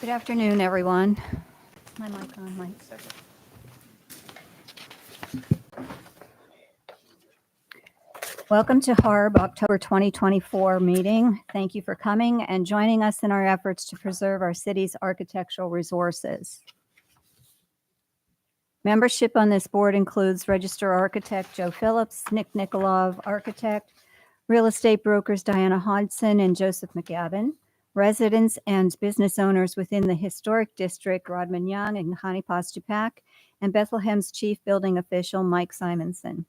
Good afternoon, everyone. My mic on, Mike. Welcome to HARB October 2024 meeting. Thank you for coming and joining us in our efforts to preserve our city's architectural resources. Membership on this board includes Register Architect Joe Phillips, Nick Nikolov, Architect, Real Estate Brokers Diana Hodson and Joseph McGavin, residents and business owners within the Historic District, Rodman Young and Hani Pastupak, and Bethlehem's Chief Building Official, Mike Simonson.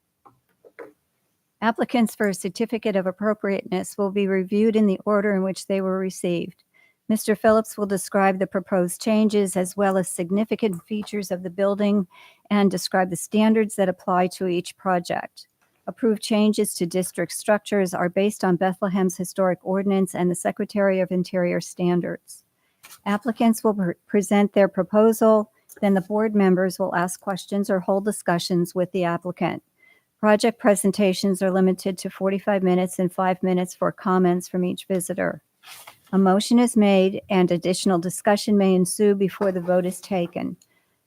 Applicants for a certificate of appropriateness will be reviewed in the order in which they were received. Mr. Phillips will describe the proposed changes as well as significant features of the building and describe the standards that apply to each project. Approved changes to district structures are based on Bethlehem's historic ordinance and the Secretary of Interior standards. Applicants will present their proposal, then the board members will ask questions or hold discussions with the applicant. Project presentations are limited to 45 minutes and 5 minutes for comments from each visitor. A motion is made and additional discussion may ensue before the vote is taken.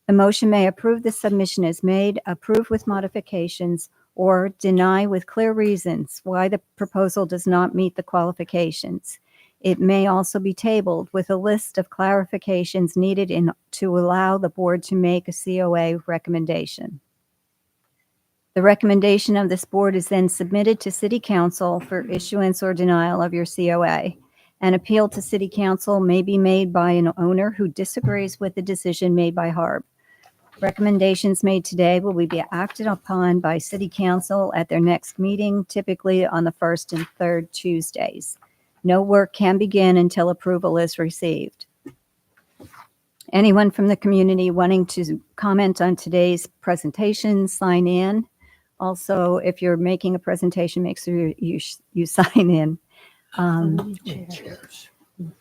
The motion may approve the submission as made, approve with modifications, or deny with clear reasons why the proposal does not meet the qualifications. It may also be tabled with a list of clarifications needed to allow the board to make a COA recommendation. The recommendation of this board is then submitted to City Council for issuance or denial of your COA. An appeal to City Council may be made by an owner who disagrees with the decision made by HARB. Recommendations made today will be acted upon by City Council at their next meeting, typically on the first and third Tuesdays. No work can begin until approval is received. Anyone from the community wanting to comment on today's presentation, sign in. Also, if you're making a presentation, make sure you sign in.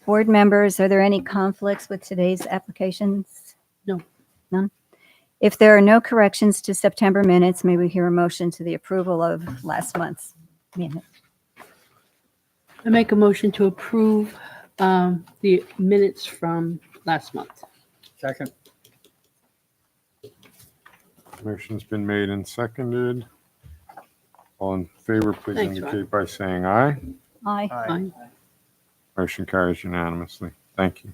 Board members, are there any conflicts with today's applications? No. None? If there are no corrections to September minutes, may we hear a motion to the approval of last month's minute? I make a motion to approve the minutes from last month. Second. Motion's been made and seconded. All in favor, please Thanks, indicate by saying aye. Aye. Aye. Motion carries unanimously. Thank you.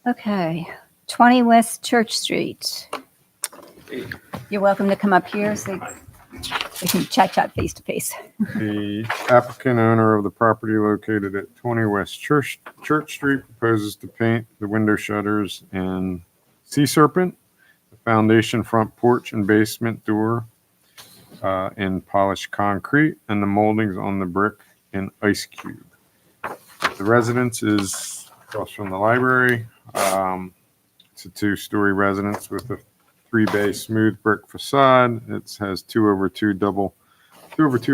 Okay, 20 West Church Street. You're welcome to come up here so we can chat face to face. The applicant owner of the property located at 20 West Church Street proposes to paint the window shutters in sea serpent, the foundation front porch and basement door in polished concrete, and the moldings on the brick in ice cube. The residence is across from the library. It's a 2-story residence with a 3-bay smooth brick facade. It has 2/2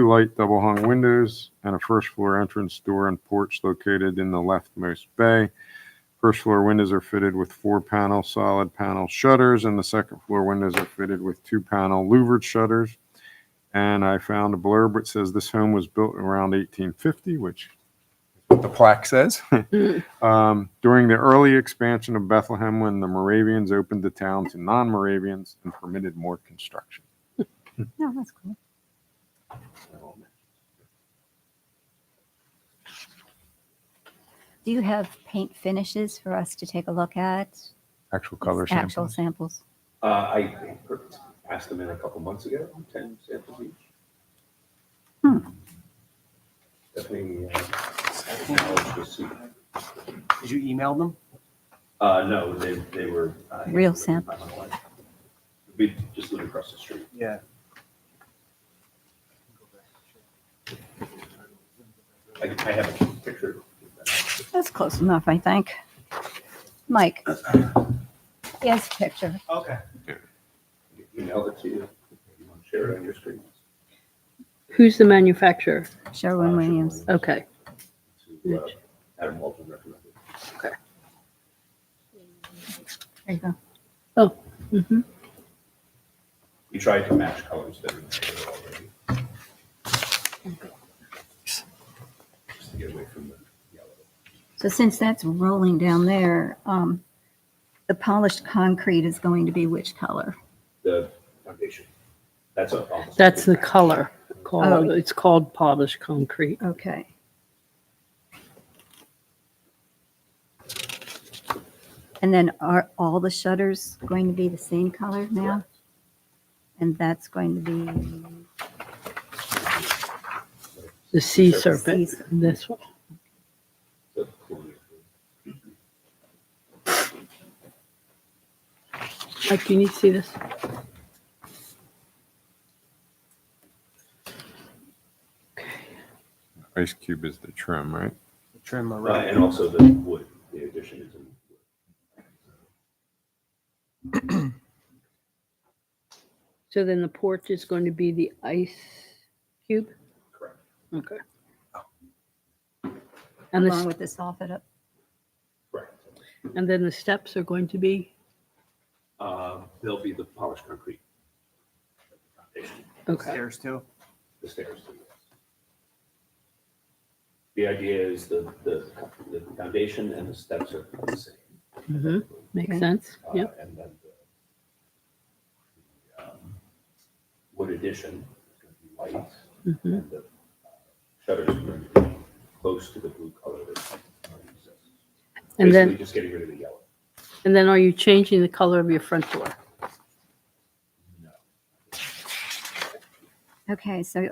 light double hung windows and a first floor entrance door and porch located in the leftmost bay. First floor windows are fitted with 4-panel solid panel shutters, and the second floor windows are fitted with 2-panel louvered shutters. And I found a blurb which says this home was built around 1850, which the plaque says. During the early expansion of Bethlehem, when the Moravians opened the town to non-Moravians and permitted more construction. No, that's cool. Do you have paint finishes for us to take a look at? Actual color Actual samples. samples. I asked them in a couple months ago, 10 samples each. Definitely. Did you email them? No, they were. Real sample. We just live across the street. Yeah. I have a picture. That's close enough, I think. Mike. He has a picture. Okay. Email it to you. You want to share it on your screen? Who's the manufacturer? Sherwin Williams. Okay. To, Adam Walton recommended. Okay. There you go. Oh. Mm-hmm. We tried to match colors that are already. Just to get away from the yellow. So since that's rolling down there, the polished concrete is going to be which color? The foundation. That's a. That's the color. Oh. It's called polished concrete. Okay. And then are all the shutters going to be the same color now? And that's going to be, The sea serpent, Sea this one. The cooling. Mike, you need to see this? Ice cube is the trim, right? Trim around. And also the wood, the addition is in wood. So then the porch is going to be the ice cube? Correct. Okay. And along the, with the soffit up? Correct. and then the steps are going to be, They'll be the polished concrete. Foundation, okay. Stairs too. the stairs. The idea is the foundation and the steps are the same. Mm-hmm. Makes Okay. sense. Yep. And then the wood addition is going to be white, Mm-hmm. and the shutters are going to be close to the blue color that already exists. And Basically, then, just getting rid of the yellow. and then are you changing the color of your front door? No. Okay, so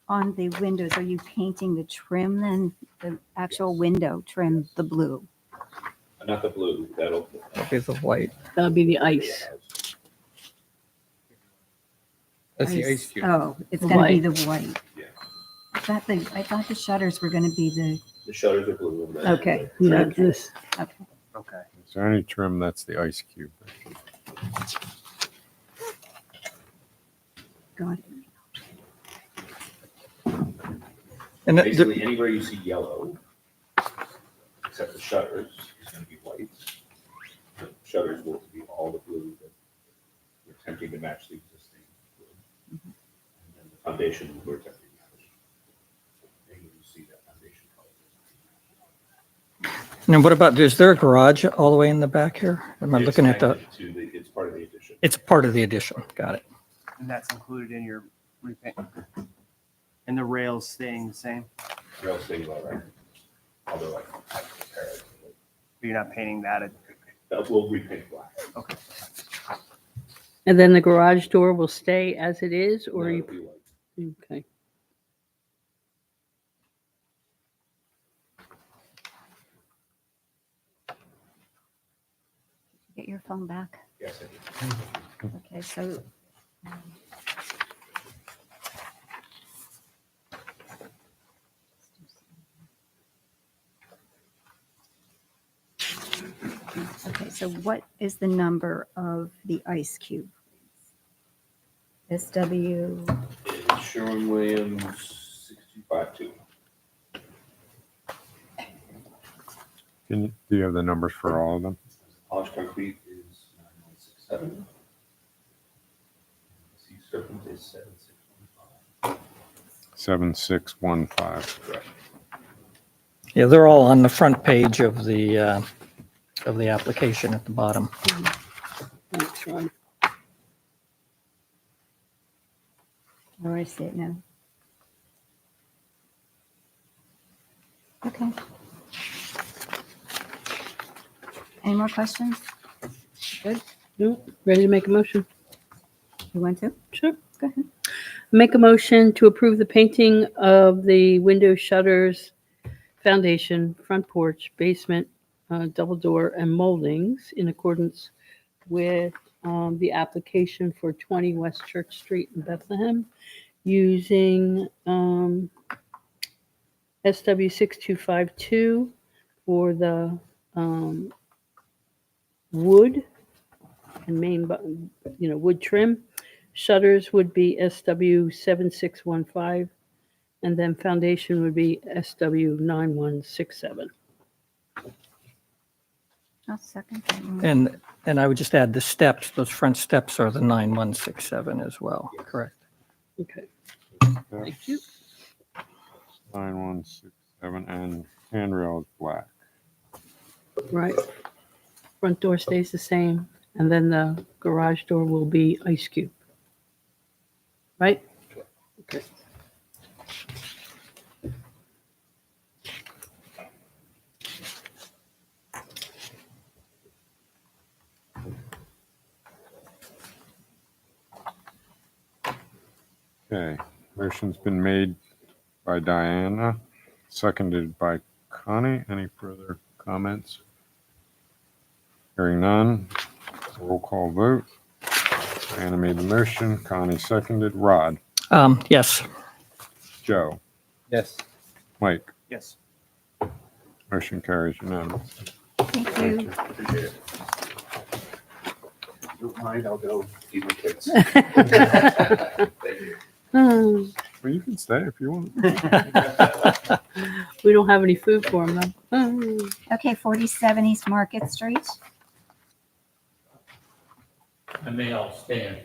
on the windows, are you painting the trim then, the actual window trim, the blue? Not the blue, that'll. That'll be the white. That'll be the ice. That's the ice cube. Oh, it's gonna be White. the white. Yeah. I thought the shutters were gonna be The shutters are blue. And the- Okay. Yeah, Okay. this, okay. Okay. Is there any trim? That's the ice cube. Got it. And the- Basically, anywhere you see yellow, except the shutters, is going to be white. The shutters will be all the blue that we're attempting to match the existing blue. And then the foundation, we're attempting to match. And you see that foundation color. and what about, is there a garage all the way in the back here? Am I It's looking at the, connected to it's part of the addition. it's part of the addition. Got it. And that's included in your repaint. And the rails staying the same, Rails staying low, right? Although I can compare it. but you're not painting that. We'll repaint black. Okay. and then the garage door will stay as it is, or No, you, it'll be white. okay. Get your phone back. Yes, I do. Okay, so. Okay, so what is the number of the ice cube? SW, It's Sherwin-Williams 6252. Do you have the numbers for all of them? Polished concrete is 9167. Sea serpent is 7615. 7615. Correct. Yeah, they're all on the front page of the application at the bottom. Thanks, Ron. oh, I see it now. Okay. Any more questions? Good, No, ready to make a motion? you want to? Sure. Go ahead. Make a motion to approve the painting of the window shutters, foundation, front porch, basement, double door, and moldings in accordance with the application for 20 West Church Street in Bethlehem, using SW 6252 for the wood and wood trim. Shutters would be SW 7615, and then foundation would be SW 9167. I'll second that one. And I would just add the steps, those front steps are the 9167 as well, correct? Okay, Yeah, thank you. 9167 and handrail is black. Right. Front door stays the same, and then the garage door will be ice cube. Right? Okay. Okay, motion's been made by Diana, seconded by Connie. Any further comments? Hearing none, roll call vote. Diana made the motion, Connie seconded. Rod, Yes. Joe, Yes. Mike, Yes. motion carries unanimously. Thank you. Appreciate it. Don't mind, I'll go feed my kids. Hmm, Well, you can stay if you want. We don't have any food for them though. Okay, 47 East Market Street. I may all stand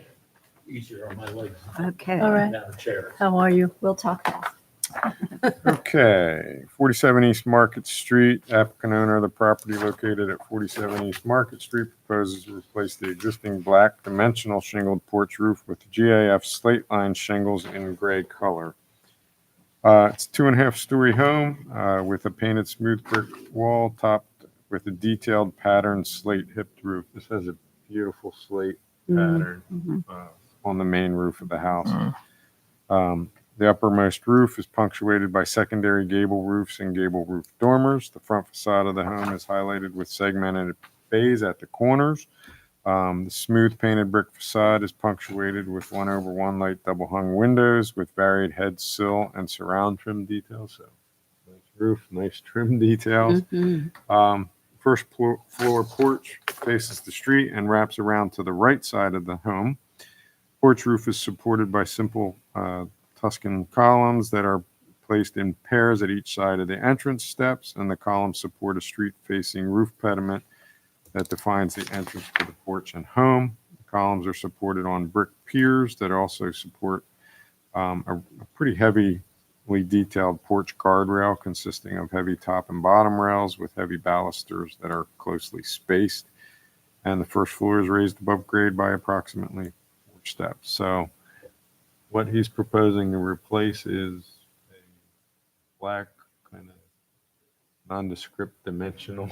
easier on my legs Okay. All right. than a chair. How are you? We'll talk fast. Okay, 47 East Market Street, applicant owner of the property located at 47 East Market Street proposes to replace the existing black dimensional shingled porch roof with GAF slate line shingles in gray color. It's a 2.5-story home with a painted smooth brick wall topped with a detailed patterned slate hipped roof. This has a beautiful slate pattern on the main roof of the house. The uppermost roof is punctuated by secondary gable roofs and gable roof dormers. The front facade of the home is highlighted with segmented bays at the corners. The smooth painted brick facade is punctuated with 1/1 light double hung windows with varied head, sill, and surround trim details. So nice roof, nice trim details. First floor porch faces the street and wraps around to the right side of the home. Porch roof is supported by simple Tuscan columns that are placed in pairs at each side of the entrance steps, and the columns support a street-facing roof pediment that defines the entrance to the porch and home. The columns are supported on brick piers that also support a pretty heavily detailed porch guardrail consisting of heavy top and bottom rails with heavy balusters that are closely spaced. And the first floor is raised above grade by approximately 4 steps. So what he's proposing to replace is a black kind of nondescript dimensional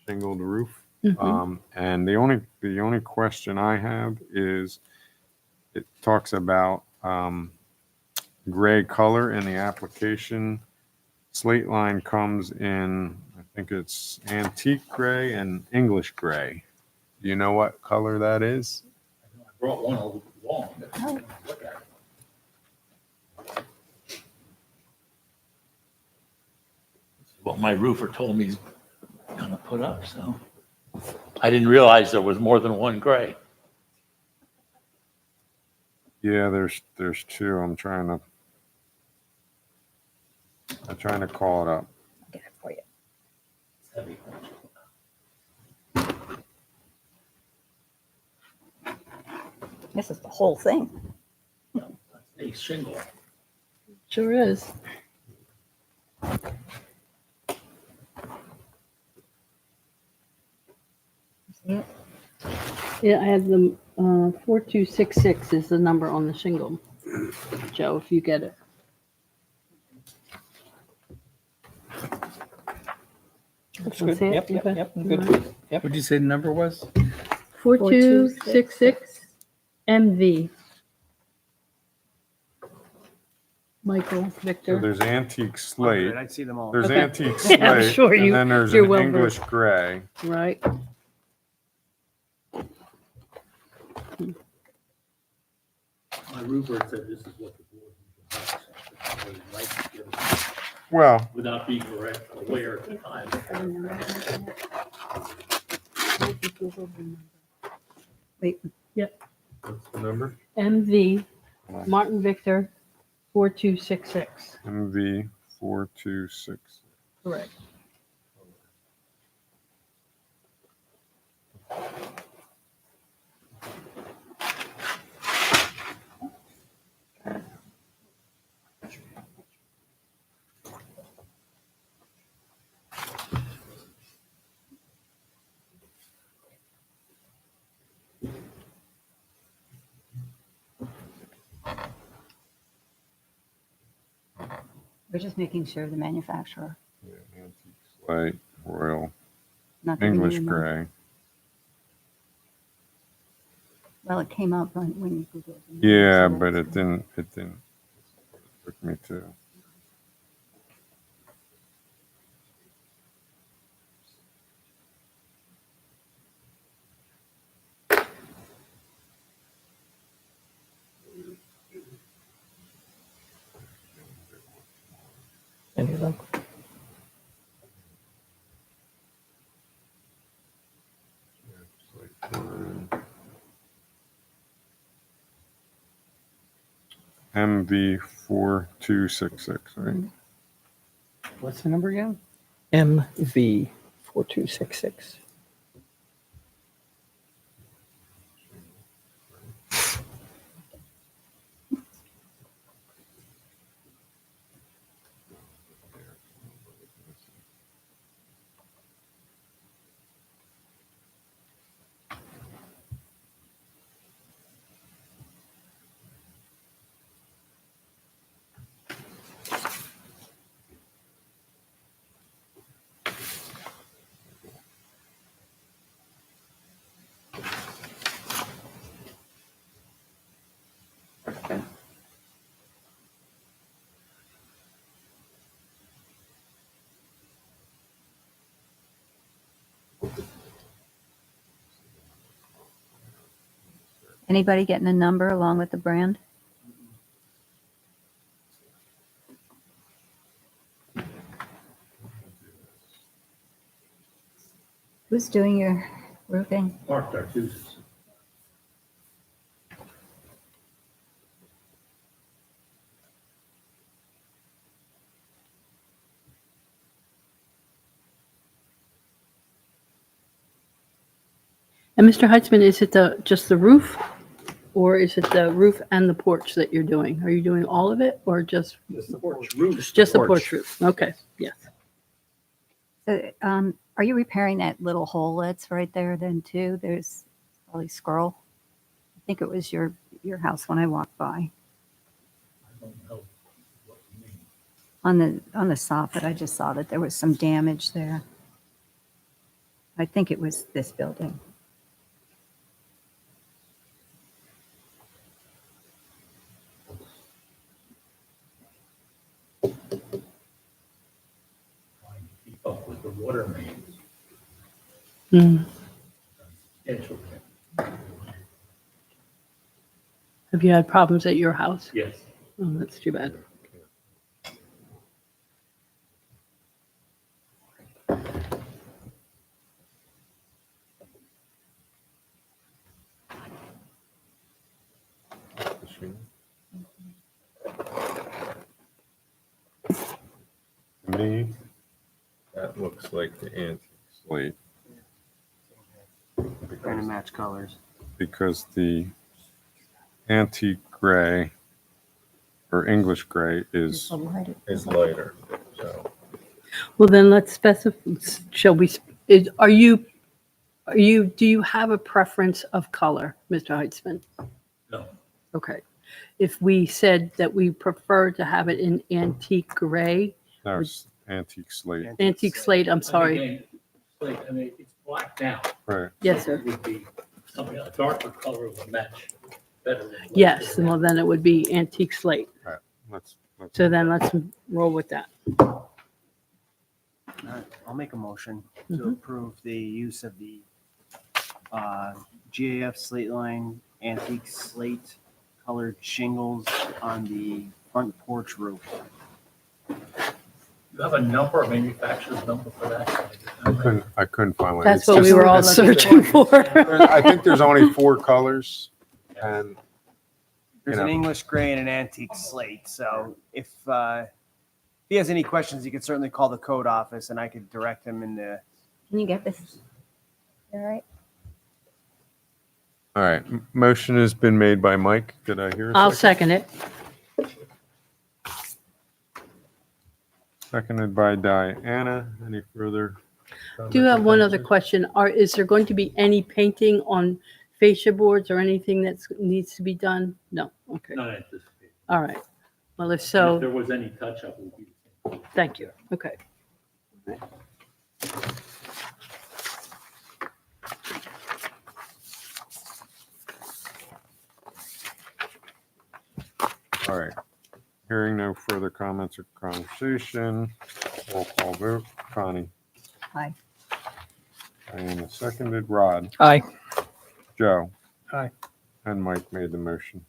shingled roof. And the only question I have is it talks about gray color in the application. Slate line comes in, I think it's antique gray and English gray. Do you know what color that is? I brought one along. Look at it. This is what my roofer told me he's gonna put up, so. I didn't realize there was more than one gray. Yeah, there's two. I'm trying to call it up. I'll get it for you. It's heavy. This is the whole thing. No, that's a shingle. Sure is. See it? Yeah, I have the 4266 is the number on the shingle. Joe, if you get it. Looks That's good. it? Yep, yep, Okay. yep, All good. right. Yep. What'd you say the number was? 4266 MV. Michael, So Victor. there's antique Great, slate. I'd see them all. There's Okay. antique Yeah, I'm slate, sure and you- then there's you're an well English versed. gray. Right. My roofer said this is what the board would like to give us Well, without being aware at the time. Wait, what's the number? MV, Martin Victor, 4266. MV 426. Correct. We're just making sure the manufacturer, Yeah, antique slate, royal, not giving you English the number. gray. Well, it came up when you Googled. the number, Yeah, so but that's- it didn't. Took me to. Any of them? MV4266, right? What's the number again? MV 4266. Anybody getting a number along with the brand? Who's doing your roofing? Mark Dartusis. And Mr. Heitzman, is it just the roof? Or is it the roof and the porch that you're doing? Are you doing all of it or just Just the porch roof. just the porch roof? Okay, yes. So, are you repairing that little hole that's right there then too? There's probably squirrel. I think it was your house when I walked by. I don't know what you mean. On the soffit, I just saw that there was some damage there. I think it was this building. Trying to keep up with the water mains. Mm. Substantial. Have you had problems at your house? Yes. Oh, that's too bad. To me, that looks like the antique slate. Trying to match colors. Because the antique gray or English gray is lighter. So Well, then let's specify, shall we, do you have a preference of color, Mr. Heitzman? No. Okay. If we said that we prefer to have it in antique gray, no, it's antique slate. antique slate, I'm sorry. Again, like, I mean, it's black now. Right. Yes, sir. It would be something, a darker color would match better. with what Yes, it well, then it would be antique slate. Let's So then let's roll with that. All right, I'll make a motion to Mhm. approve the use of the GAF slate line antique slate colored shingles on the front porch roof. You have a number, a manufacturer's number for that? I couldn't find one. That's It's what we just- were all searching for. I think there's only 4 colors and There's You an know. English gray and an antique slate, so if he has any questions, he could certainly call the code office and I could direct him in the. Can you get this? All right. all right. Motion has been made by Mike. Did I hear a I'll second? second it. Seconded by Diana. Any further? Do you have one other question? question? Is there going to be any painting on fascia boards or anything that needs to be done? No, okay, Not anticipated. all right. Well, if And so. if there was any touch-up, it would be the Thank you. Okay. All right. Hearing no further comments or conversation, roll call vote. Connie? Aye. Diana seconded. Rod? Aye. Joe? Aye. And Mike made the motion.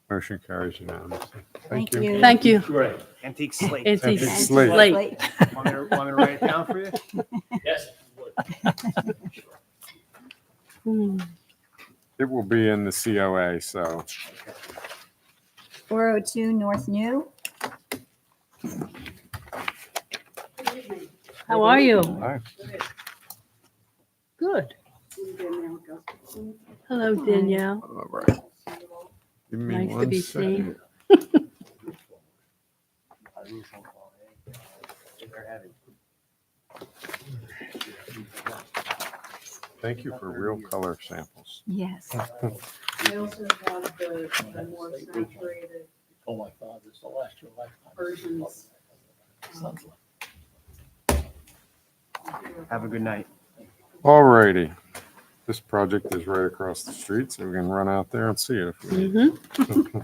Motion carries unanimously. Thank you. Thank you. Great. Antique slate. Antique Antique slate. slate. Want me to write it down for you? Yes. Hmm. It will be in the COA, so 402 North New. How are you? aye. Good. Hello, Danielle. All right. Give me Nice to one be second. seen. Thank you for real color samples. Yes. I also have the more saturated Oh, my father, it's the last year of lifetime. versions. Son's life. Have a good night. All righty. This project is right across the street, so we can run out there and see it if we need. Mm-hmm.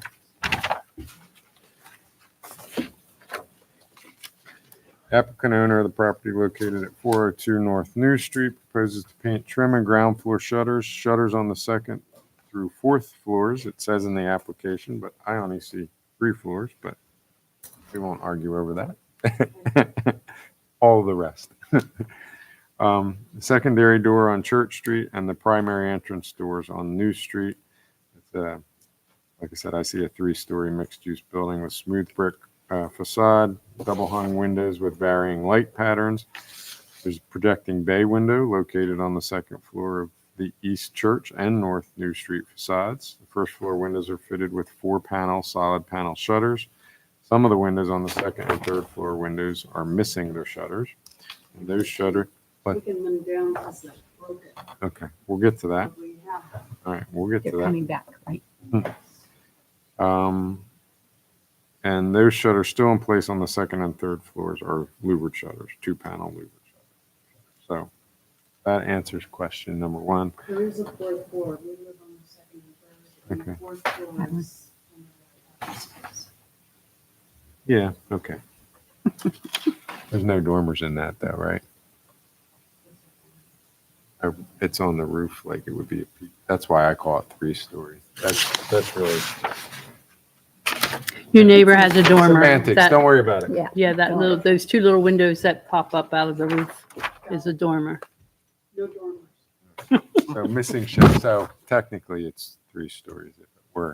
Applicant owner of the property located at 402 North New Street proposes to paint trim and ground floor shutters. Shutters on the second through fourth floors, it says in the application, but I only see 3 floors, but we won't argue over that. All the rest. The secondary door on Church Street and the primary entrance doors on New Street. It's like I said, I see a 3-story mixed-use building with smooth brick facade, double hung windows with varying light patterns. There's a projecting bay window located on the second floor of the East Church and North New Street facades. The first floor windows are fitted with 4-panel solid panel shutters. Some of the windows on the second and third floor windows are missing their shutters. And those shutter, Taking them down because they're broken. okay, we'll get to that. We have them. All right, we'll get They're to that. coming back, right? And those shutters still in place on the second and third floors are louvered shutters, 2-panel louvered shutters. So that answers question number 1. There is a fourth floor. We live on the second and third. And the Okay. fourth floor is. Yeah, okay. There's no dormers in that though, right? It's on the roof like it would be. That's why I call it 3-story. That's really Your neighbor has a dormer. semantics. That- Don't worry about it. Yeah. Yeah, those 2 little windows that pop up out of the roof is a dormer. No dormers. So missing shutters. So technically it's 3 stories.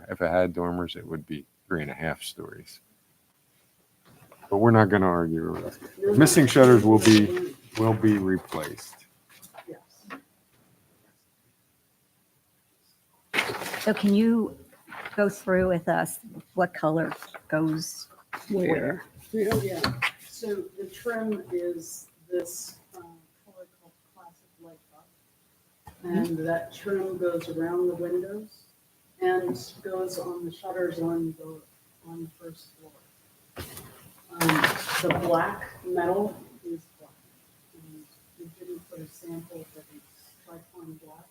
If it had dormers, it would be 3.5 stories. But we're not going to argue over that. Missing shutters will be replaced. Yes. So can you go through with us what color goes Where? Yeah. So the trim is this color called Classic Light Buff. And that trim goes around the windows and goes on the shutters on the first floor. The black metal is black. And we didn't put a sample, but it's tricon black.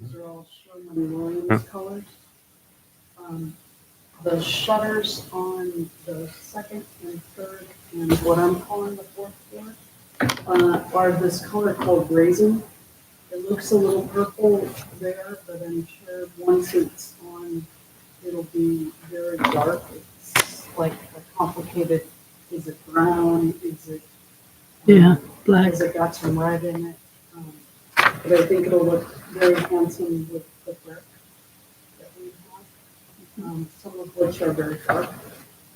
These are all Sherwin-Williams colors. The shutters on the second and third, and what I'm calling the fourth floor, are this color called raisin. It looks a little purple there, but I'm sure once it's on, it'll be very dark. It's like a complicated, is it brown, is it? Yeah, black. Has it got some red in it? But I think it'll look very handsome with the brick that we have, some of which are very dark.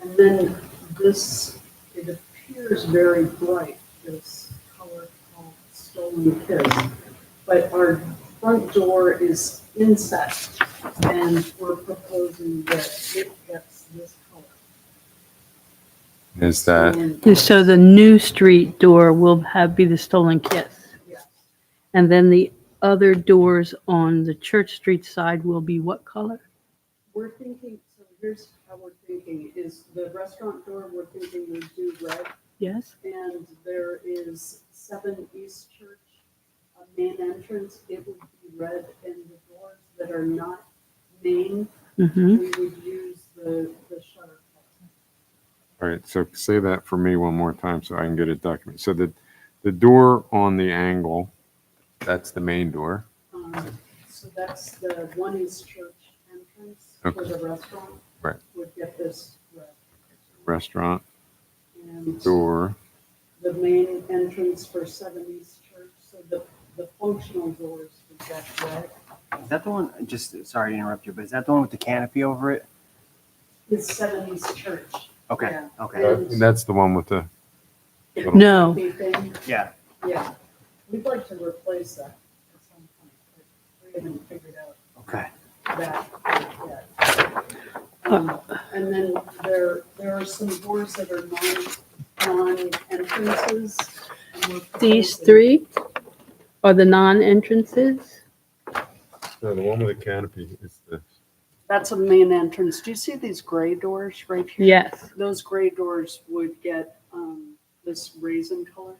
And then this, it appears very bright, this color called Stolen Kiss. But our front door is inset, and we're proposing that it gets this color. Is that And- So the New Street door will be the Stolen Kiss. Yes. And then the other doors on the Church Street side will be what color? We're thinking, so here's how we're thinking, is the restaurant door, we're thinking we do red, Yes? And there is 7 East Church, a main entrance. It would be red, and the doors that are not named, Mm-hmm. we would use the shutter. All right, so say that for me one more time so I can get it documented. So the door on the angle, that's the main door. So that's the 1 East Church entrance for Okay. the restaurant. Right. Would get this red. Restaurant And door. the main entrance for 7 East Church, so the functional doors would get red. Is that the one, just, sorry to interrupt you, but is that the one with the canopy over it? It's 7 East Church. Okay, Yeah. okay. And That's the one with the, No. the thing, Yeah, yeah. We'd like to replace that at some point, but we haven't figured out okay. that yet. And then there are some doors that are non-entrances. and we're These proposing- 3 are the non-entrances? no, the one with the canopy is the, That's a main entrance. Do you see these gray doors right here? Yes. Those gray doors would get this raisin color,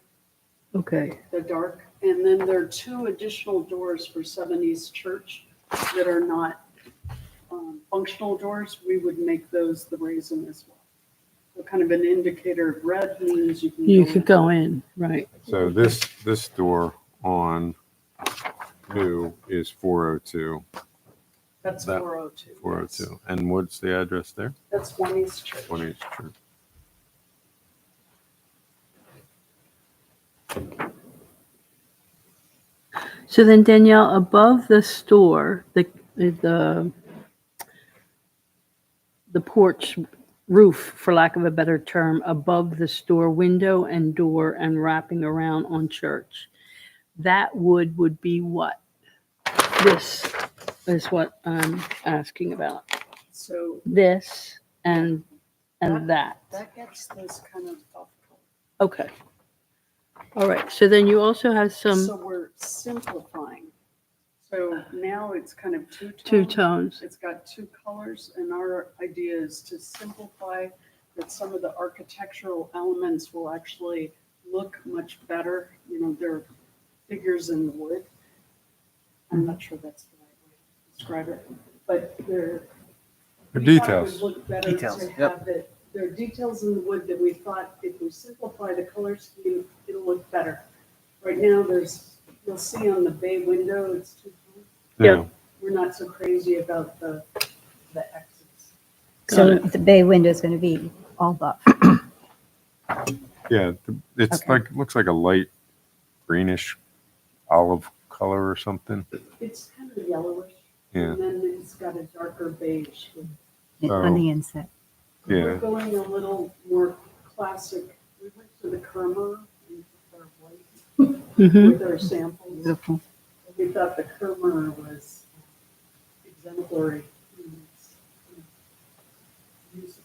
Okay. the dark. And then there are 2 additional doors for 7 East Church that are not functional doors. We would make those the raisin as well. So kind of an indicator of red means you can You go could in. go in, right. so this door on new is 402. That's that- 402. 402. And what's the address there? That's 1 East Church. 1 East Church. So then Danielle, above the store, the porch roof, for lack of a better term, above the store window and door and wrapping around on Church, that would be what? This is what I'm asking about. So This and that. that gets this kind of off color. Okay. All right. So then you also have some So we're simplifying. So now it's kind of two-tone. two tones. It's got 2 colors, and our idea is to simplify that some of the architectural elements will actually look much better. You know, they're figures in the wood. I'm not sure that's the right way to describe it, but they're. The we thought it would details. Look better Details, to yep. have it. There are details in the wood that we thought if we simplify the color scheme, it'll look better. Right now, you'll see on the bay window, it's 2 tones. Yeah. We're not so crazy about the X's. So the bay window is going to be all buff. Yeah, it's Okay. like, looks like a light greenish olive color or something. It's kind of yellowish. Yeah. And then it's got a darker beige. On the inside. We're Yeah. going a little more classic. We went to the Kermer and took our white Mm-hmm. with our samples. Beautiful. We thought the Kermer was exemplary in its use of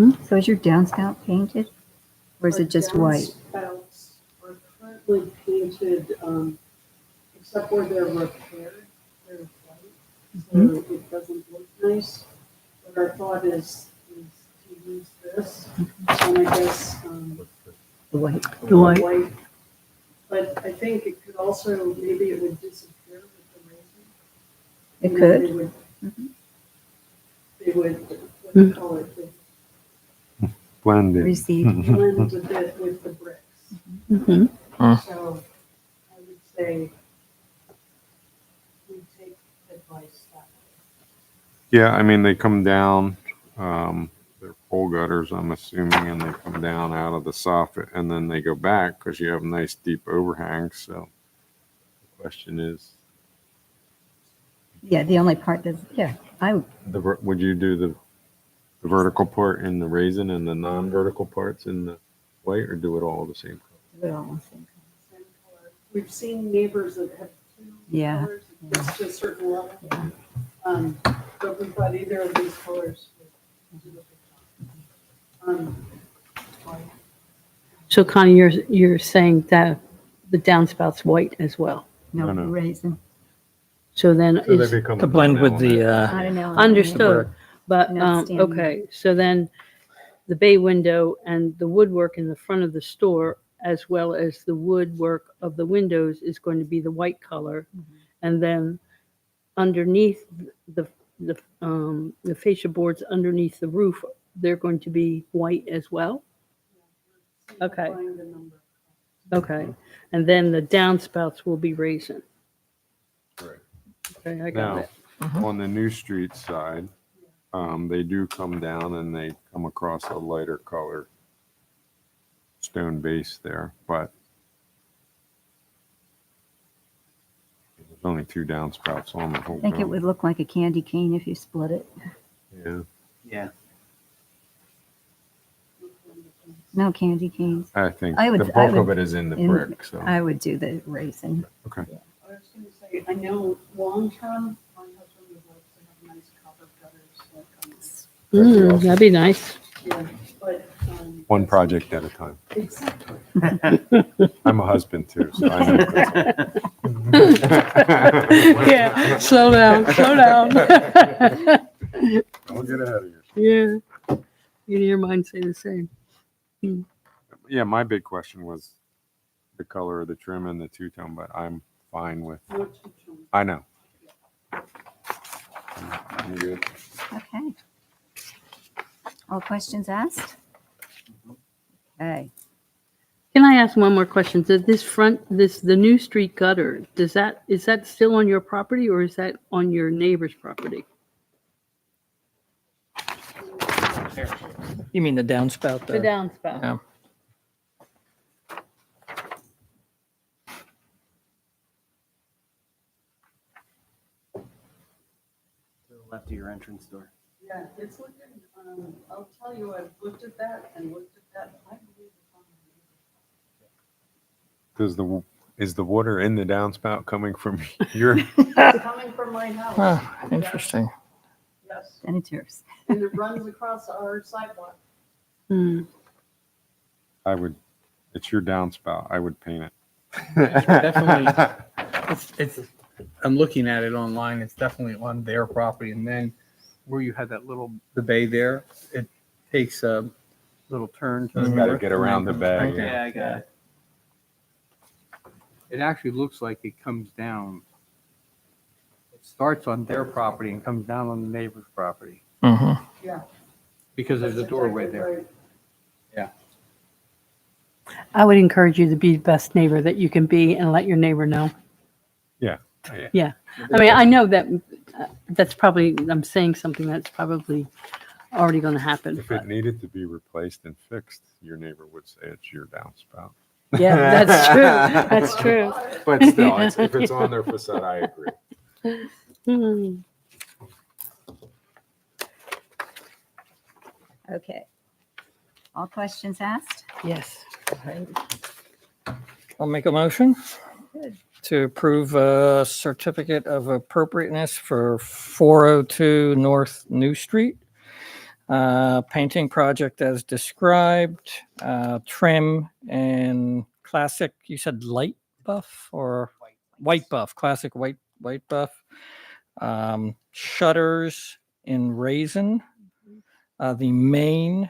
color. So is your downspout painted? Or is Our it just white? downspouts are currently painted, except where they're repaired, they're white, so it doesn't look nice. But our thought is to use this, and I guess, The white. The white. white. But I think it could also, maybe it would disappear with the raisin. It You know, could. They would, they would, what Mm. do you call it, they Blended. Receive. blend a bit with the bricks. Mm-hmm. So I would say we take advice that way. Yeah, I mean, they come down, they're pole gutters, I'm assuming, and they come down out of the soffit and then they go back because you have nice deep overhangs. So the question is, Yeah, the only part that's, yeah, would you do the vertical part in the raisin and the non-vertical parts in the white, or do it all the same color? they're all the same. Same color. We've seen neighbors that have 2 Yeah. colors, it gets to a certain level. But we thought either of these colors would do a good job. So Connie, you're saying that the downspout's white as well. No, No. raisin. So then So they is become To blend with element. the, I don't know. understood. But An outstanding. okay, so then the bay window and the woodwork in the front of the store, as well as the woodwork of the windows, is going to be the white color. And then underneath the fascia boards underneath the roof, they're going to be white as well. Okay. Simplifying the number. Okay. And then the downspouts will be raisin. Right. Okay, I got Now, it. on the New Street side, they do come down and they come across a lighter color stone base there, but there's only 2 downspouts on the whole I think it building. would look like a candy cane if you split it. Yeah, Yeah. No candy canes. I think I would- the I bulk of would- it is in the in- brick, so, I would do the raisin. okay. I was gonna say, I know long-term, my husband would like to have nice copper gutters, like, That'd be nice. yeah, but, One project at a time. exactly. I'm a husband too, so I know. Yeah, slow down, slow down. Don't get ahead of yourself. Yeah. Your mind say the same. Yeah, my big question was the color of the trim and the two-tone, but I'm fine with, No two-tone. I know. I'm good. Okay. All questions asked? Okay. Can I ask one more question? Did the New Street gutter, is that still on your property or is that on your neighbor's property? You mean the downspout? The downspout. Yeah. To the left of your entrance door. Yeah, it's looking, I'll tell you, I've looked at that and looked at that, I believe it's on Is the water in the downspout coming from your, It's coming from my house. Oh, interesting. Yes, Then it's yours. and it runs across our sidewalk. Hmm. it's your downspout, I would paint it. Definitely. It's, I'm looking at it online, it's definitely on their property, and then where you had that the bay there, it takes a little turn to the Got to north. get around the bay. Okay. Yeah, I got it. It actually looks like it comes down. It starts on their property and comes down on the neighbor's property, Mm-hmm. Yeah. because there's a That's doorway exactly there. right. I would encourage you to be the best neighbor that you can be and let your neighbor know. Yeah. Yeah. I mean, I know that that's probably, I'm saying something that's probably already going to happen. If but- it needed to be replaced and fixed, your neighbor would say it's your downspout. Yeah, that's true. That's true. But still, if it's on their facade, I agree. Hmm. Okay. All questions asked? Yes. I'll make a motion Good. to approve a certificate of appropriateness for 402 North New Street. Painting project as described, trim and classic, you said light buff or white buff, classic white buff. Shutters in raisin. The main,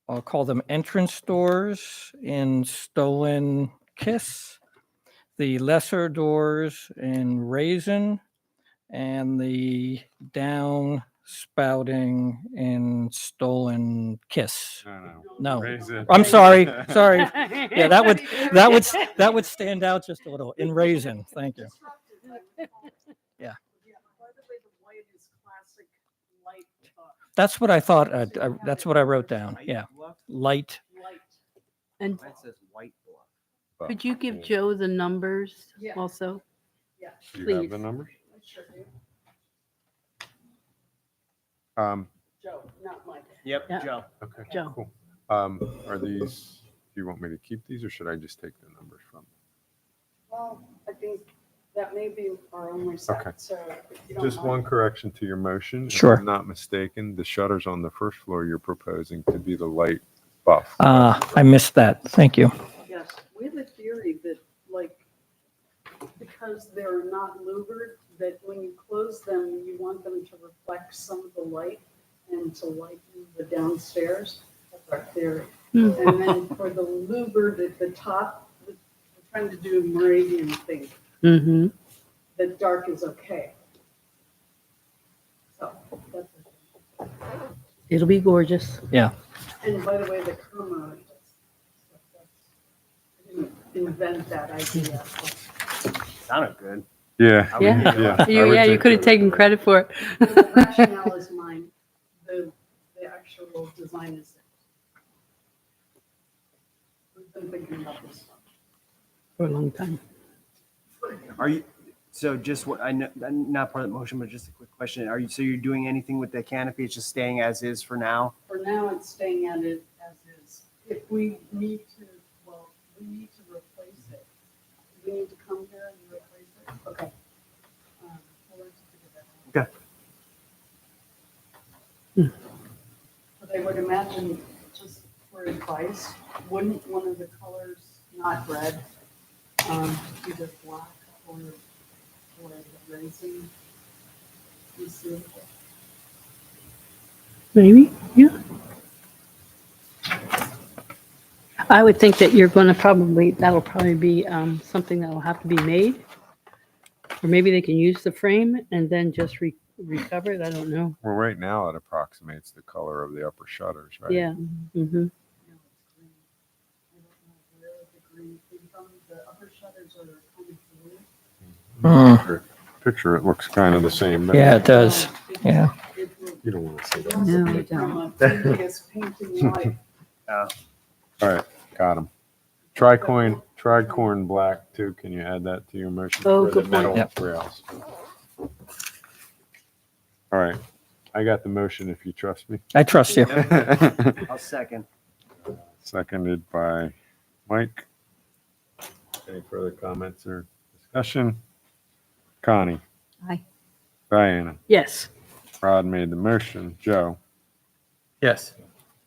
I'll call them entrance doors in stolen kiss. The lesser doors in raisin and the down spouting in stolen kiss. No. I'm sorry. Yeah, that would stand out just a little in raisin. Thank you. Yeah. By the way, the white is classic light, That's what I thought. That's what I wrote down. Yeah. Light. light. And Mine says white bluff. could you give Joe the numbers Yeah. also? Yeah, Do you have Please. the numbers? I sure do. Joe, not Mike. Yep, Yeah. Joe. Okay, Joe. cool. Are these, do you want me to keep these or should I just take the numbers from? Well, I think that may be our only Okay. set, so if you don't Just mind. one correction to your motion. If Sure. I'm not mistaken, the shutters on the first floor you're proposing to be the light buff. I missed that. Thank you. Yes, we have a theory that, like, because they're not louvered, that when you close them, you want them to reflect some of the light and to lighten the downstairs. That's dark theory. Hmm. And then for the louvered, the top, we're trying to do Moravian thing. Mm-hmm. The dark is okay. So that's it. It'll be gorgeous. And by the way, the chroma, I didn't invent that idea. Sounded good. Yeah. I would Yeah. give you a lot. I would You take could have that. taken credit for it. The rationale is mine. The actual design is theirs. We've been thinking about this stuff. For a long time. Are you, so just what, I know, not part of the motion, but just a quick question. Are you, so you're doing anything with the canopy? It's just staying as is for now? For now, it's staying at it as is. If we need to, well, we need to replace it. Do we need to come here and replace it? Okay. We'll have to figure that out. Okay. But I would imagine, just for advice, wouldn't one of the colors, not red, either black or racing, be suitable? Maybe, yeah. I would think that you're going to probably, that'll probably be something that'll have to be made. Or maybe they can use the frame and then just recover it. I don't know. Well, right now it approximates the color of the upper shutters, right? Yeah. Mm-hmm. No, it's green. I don't know where the green came from. The upper shutters are kind of blue. Picture, it looks kind of the same. but Yeah, it does. Yeah. It will You don't want to see that. No, be I from a previous painting life. All right, got them. Tricorn black too. Can you add that to your motion? Oh, for the good point. metal Yep. rails? All right, I got the motion if you trust me. I trust you. I'll second. Seconded by Mike. Any further comments or discussion? Connie? Aye. Diana? Yes. Rod made the motion. Joe? Yes.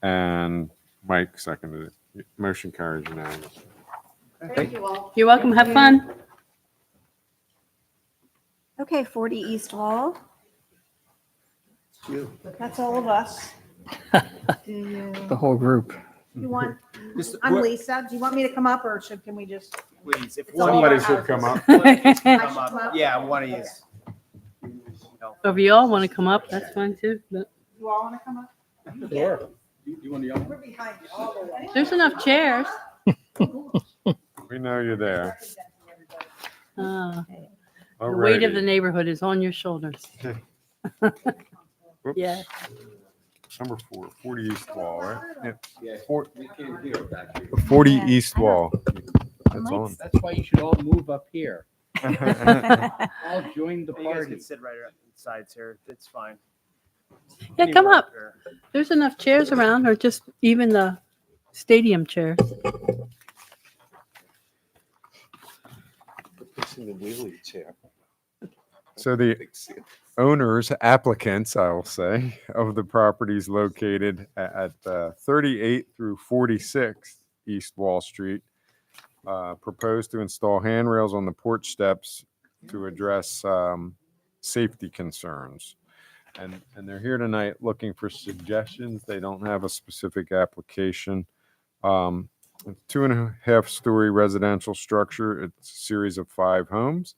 And Mike seconded it. Motion carries unanimously. Thank you all. You're welcome. Have fun. Okay, 40 East Wall. That's all of us. Do you, The whole group. you want, Just, I'm Lisa. Do you want me to come up or can we just? please, if It's all one of our you Somebody should come up. one of you I can should come come up. up? Yeah, one of you. No. If you all want to come up, that's fine too. But You all want to come up? Sure. You want to yell? We're behind you all the way. there's enough chairs. We know you're there. Uh, the weight of the Alrighty. neighborhood is on your shoulders. Whoops. Yeah. Number 40 East Wall, right? Yep. Yeah, Four- we can't hear it back here. 40 Yeah, East I don't- Wall. That's on. That's why you should all move up here. All join the You guys party. can sit right around the sides here. It's fine. Yeah, come Anywhere up. here. There's enough chairs around, or just even the stadium chairs. So the owners, applicants, I will say, of the properties located at 38 through 46 East Wall Street propose to install handrails on the porch steps to address safety concerns. And they're here tonight looking for suggestions. They don't have a specific application. It's 2.5-story residential structure. It's a series of 5 homes.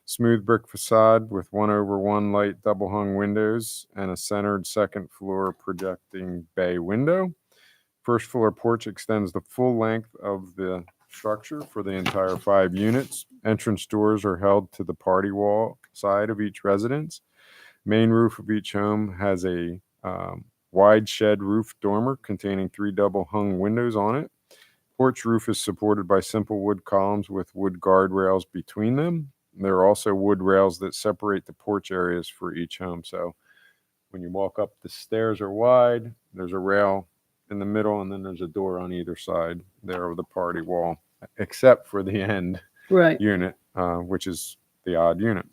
Smooth brick facade with 1/1 light double hung windows and a centered second floor projecting bay window. First floor porch extends the full length of the structure for the entire 5 units. Entrance doors are held to the party wall side of each residence. Main roof of each home has a wide shed roof dormer containing 3 double hung windows on it. Porch roof is supported by simple wood columns with wood guardrails between them. There are also wood rails that separate the porch areas for each home. So when you walk up, the stairs are wide. There's a rail in the middle, and then there's a door on either side there of the party wall, except for the end Right. unit, which is the odd unit.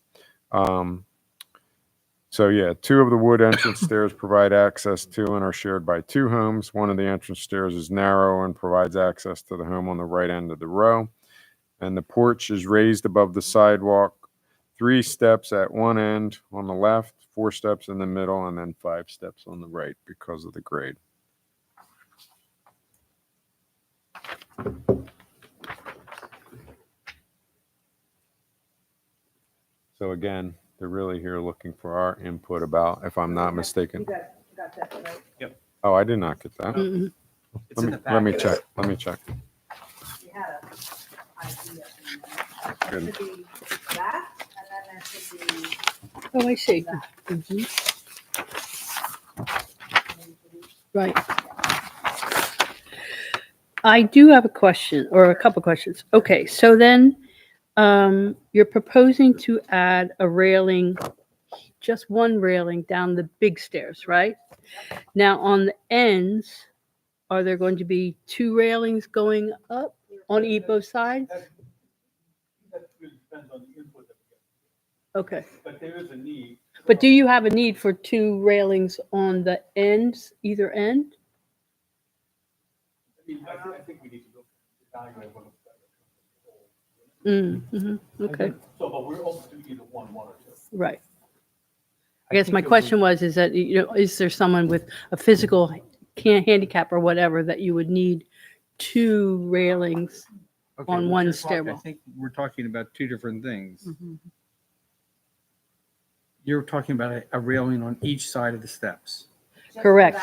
So yeah, 2 of the wood entrance stairs provide access to and are shared by 2 homes. One of the entrance stairs is narrow and provides access to the home on the right end of the row. And the porch is raised above the sidewalk, 3 steps at one end on the left, 4 steps in the middle, and then 5 steps on the right because of the grade. So again, they're really here looking for our input about, if I'm not mistaken. You got that right. Oh, I did not get that. Mhm. It's in the Let me packet. check. Let me check. You had a idea in there. There Good. should be that, and then there should be Oh, I see. that. Mhm. Right. I do have a question or a couple questions. Okay, so then you're proposing to add a railing, just one railing down the big stairs, right? Now on the ends, are there going to be two railings going up on both sides? That really depends on the input that we Okay. get, but there is a need. But do you have a need for two railings on the ends, either end? I mean, I think we need to look, evaluate what looks better. Okay, So, but we're open to either one or two. right. I guess my question was, is that, is there someone with a physical handicap or whatever that you would need two railings Okay, on what one you're talking- stairwell. I think we're talking about two different things. Mhm. You're talking about a railing on each side of the steps. Correct.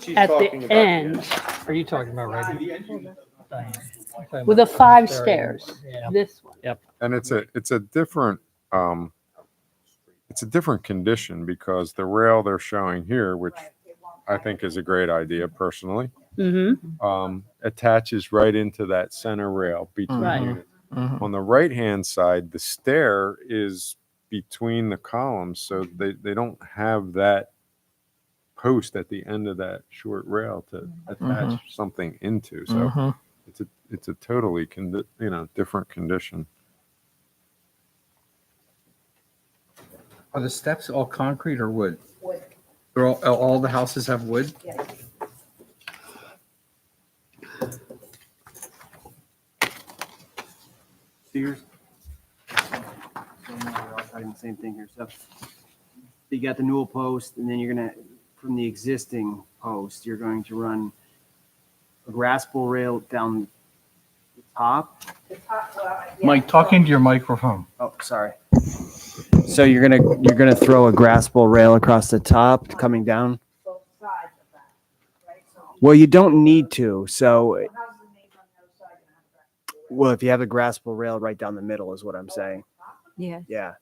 She's At talking the about end, Are you talking about right? The engine doesn't with the 5 stairs, Yeah. this one. And it's a different, it's a different condition because the rail they're showing here, which I think is a great idea personally, Mm-hmm, attaches right into that center rail between Right. units. Mhm. On the right-hand side, the stair is between the columns, so they don't have that post at the end of that short rail to attach something into. So Mhm. it's a totally different condition. Are the steps all concrete or wood? Wood. They're all the houses have wood? Yes. Sears. We're all talking the same thing here. So you got the newel post, and then you're gonna, from the existing post, you're going to run a grass bowl rail down the top. The top, well, yeah. Mike, talk into your microphone. Oh, sorry. So you're gonna throw a grass bowl rail across the top coming down. Both sides of that, right? So Well, you don't need to. So, how's the neighbor on the other side gonna have that? well, if you have a grass bowl rail right down the middle, is what I'm saying. Yes. Yeah,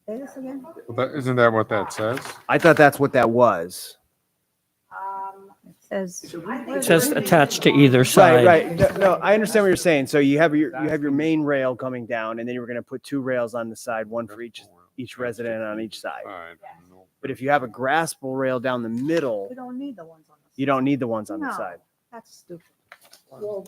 Say this again? Isn't that what that says? I thought that's what that was. It says, It says attached to either side. Right. No, I understand what you're saying. So you have your main rail coming down, and then you're gonna put two rails on the side, one for each resident on each side. But if you have a grass bowl rail down the middle, We don't need the ones on the. you don't need the ones on the No. side. That's stupid. Well,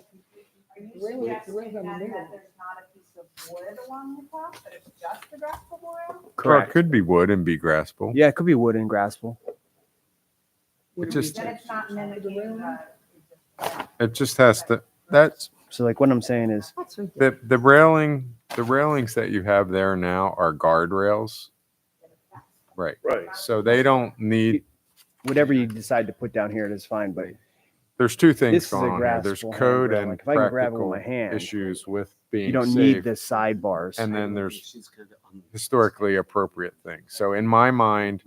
are you suggesting then that there's not a piece of wood along the top, that it's just the grass bowl rail? Or it Correct. could be wood and be grassable. Yeah, it could be wood and grass bowl. It just Then it's not mimicking the. it just has to. That's So like what I'm saying is, That's ridiculous. the railings that you have there now are guardrails. Right. Right. So they don't need. whatever you decide to put down here, it is fine. But There's two this things is a going on here. There's graspable code handrail. and Like if I can grab it with practical my hand, issues with being you don't safe. need the sidebars. And then there's historically appropriate things. So in my mind,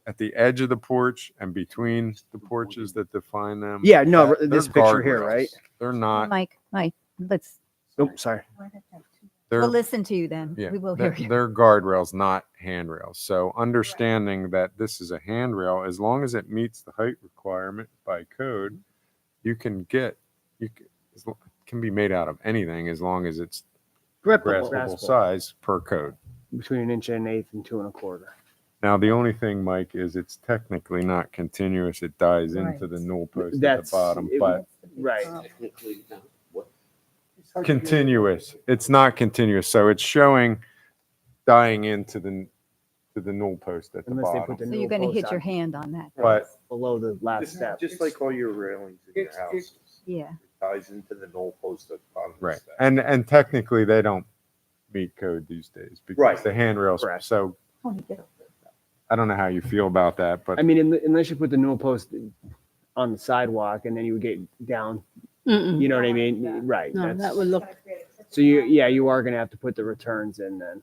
at the edge of the porch and between the porches that define them. Yeah, no, they're this picture here, guardrails. right? They're not. Mike, let's, Oh, sorry. They're, we'll listen to you then. yeah, We will hear you. they're guardrails, not handrails. So understanding that this is a handrail, as long as it meets the height requirement by code, you can can be made out of anything as long as it's graspable Graspable. size per code. Between an inch and an eighth and 2 1/4. Now, the only thing, Mike, is it's technically not continuous. It dies Right. into the newel post at That's the bottom, but right. continuous. It's not continuous. So it's showing dying into the newel post at the Unless they put bottom. the So newel you're going to post hit on your hand on that. But below the last step. Just like all your railings in your house, Yeah. it ties into the knoll post at the bottom of the right, step. and technically they don't meet code these days because Right. the handrails. Correct. So I don't know how you feel about that, but I mean, unless you put the newel post on the sidewalk, and then you would get down. Mm-mm. You know what I mean? Right. No, that's- that would look, So you are going to have to put the returns in then.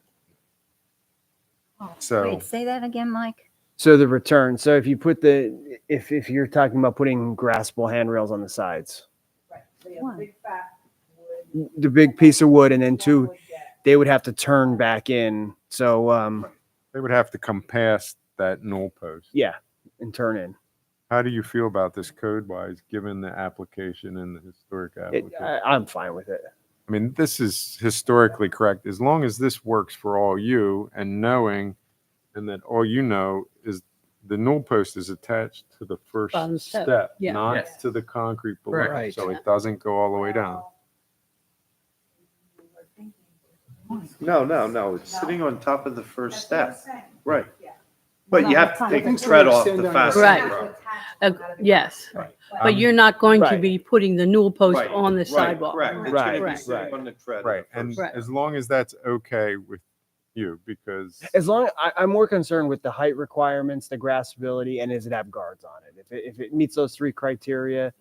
So Wait, say that again, Mike? So the return. So if you put if you're talking about putting graspable handrails on the sides, Right, so you have a big fat wood. the big piece of wood, and then two, they would have to turn back in. So they would have to come past that null post. yeah, and turn in. How do you feel about this code-wise, given the application and the historic application? I'm fine with it. I mean, this is historically correct. As long as this works for all you and knowing, and that all you know is the null post is attached to the first Bottom step, step, yeah. not Yes. to the concrete below. Correct. So it doesn't go all the way down. No, it's sitting on top of the first That's what I'm step. saying. Right. Yeah. But you have to take the tread off the fastening Right. rod. yes, Um, but you're not going to Right. be putting the newel post Right, on the right, sidewalk. Correct. It's Right, gonna be right. sitting on the tread. of the Right, and first- Right. as long as that's okay with you, because As long I'm more concerned with the height requirements, the graspability, and does it have guards on it? If it meets those three criteria,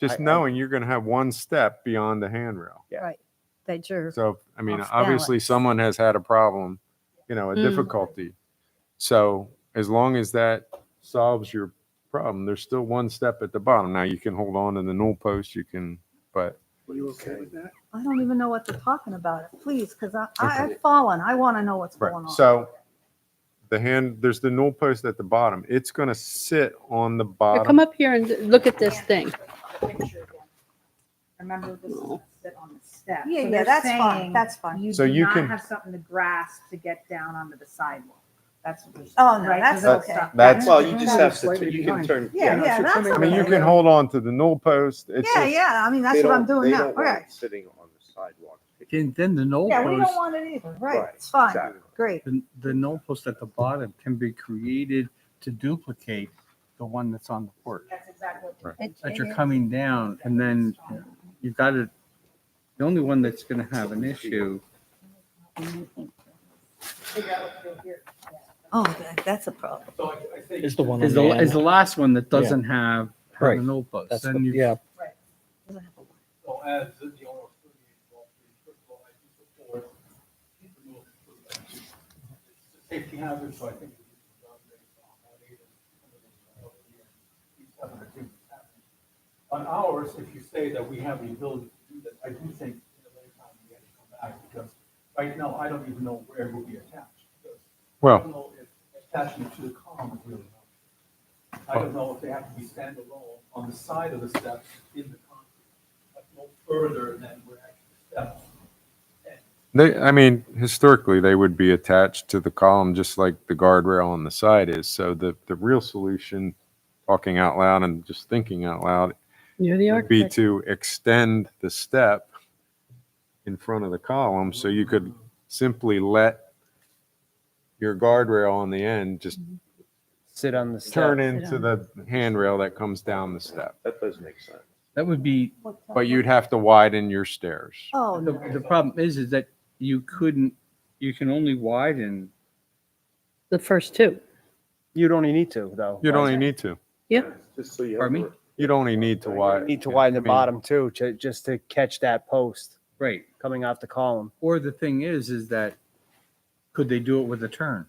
just I- knowing you're going to have one step beyond the handrail. Yeah. Right. That you're, So, I mean, Off obviously balance. someone has had a problem, a Mm. difficulty. So as long as that solves your problem, there's still one step at the bottom. Now you can hold on to the null post, but Are you okay with that? I don't even know what they're talking about. Please, because Okay. I've fallen. I want to know what's right. going on. So there's the null post at the bottom. It's going to sit on the Now bottom. come up here and look at this thing. Picture again. Remember, this is gonna sit on the step. Yeah, So yeah, they're that's fine. saying That's fine. You So do you not can- have something to grasp to get down onto the sidewalk. That's what they're saying. Oh, no, right? that's 'Cause okay. stuff- That's- Well, you just have to, you can turn. Yeah, yeah, that's I mean, you okay. can hold on to the null post. It's Yeah, just- yeah. I mean, that's They what I'm don't- doing they now. don't want Right. it sitting on the sidewalk. Then the null Yeah, we don't post, want it either. Right. Right, It's fine. exactly. Great. the null post at the bottom can be created to duplicate the one that's on the porch. That's exactly what. it- That you're it- coming down and then you've got to, the only one that's going to have an issue. Figure out what to do here. Oh, that's a problem. Is the one Is on the, the is the end. last one that doesn't have the Right. null post. That's Then what- you, yeah, So as the owner of 38 Wall Street, first of all, I do support the move to it's a safety hazard, so I think it is a job based on that aid and these type of activities happening. On ours, if you say that we have the ability to do that, I do think in the later time we have to come back, because right now, I don't even know where it will be attached. Because I Well, don't know if attaching it to the column is really an option. I don't know if they have to be standalone on the side of the steps in the concrete, like no further than where actually the steps end. I mean, historically, they would be attached to the column just like the guardrail on the side is. So the real solution, talking out loud and just thinking out loud, You're the would be architect. to extend the step in front of the column so you could simply let your guardrail on the end just sit on the step. turn into the handrail that comes down the step. That does make sense. that would be, But you'd have to widen your stairs. Oh, the, no. the problem is that you couldn't, you can only widen. The first two. You'd only need to though. You'd only need to. Just so you have. Pardon me? You'd only need to You widen. need to widen the I mean, bottom too, just to catch that post Right. coming off the column. Or the thing is that, could they do it with a turn?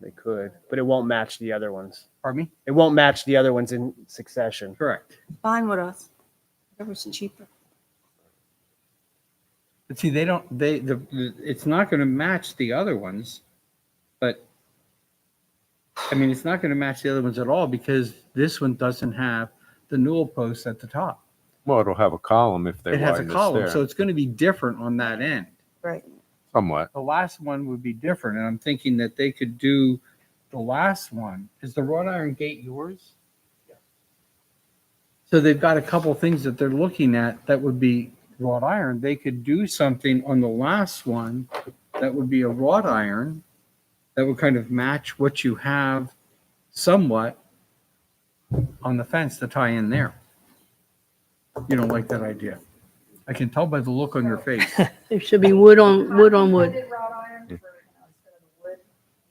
They could, but it won't match the other ones. Pardon me? It won't match the other ones in succession. Correct. Fine with us. Whatever's cheaper. But see, they don't, it's not going to match the other ones, but, I mean, it's not going to match the other ones at all because this one doesn't have the newel post at the top. Well, it'll have a column if they It has a widen the column, stair. so it's going to be different on that end. Right. Somewhat. The last one would be different, and I'm thinking that they could do the last one. Is the wrought iron gate yours? So they've got a couple things that they're looking at that would be wrought iron. They could do something on the last one that would be a wrought iron that would kind of match what you have somewhat on the fence to tie in there. You don't like that idea. I can tell by the look on your face. There should be wood on wood. I did wrought iron for, instead of the wood.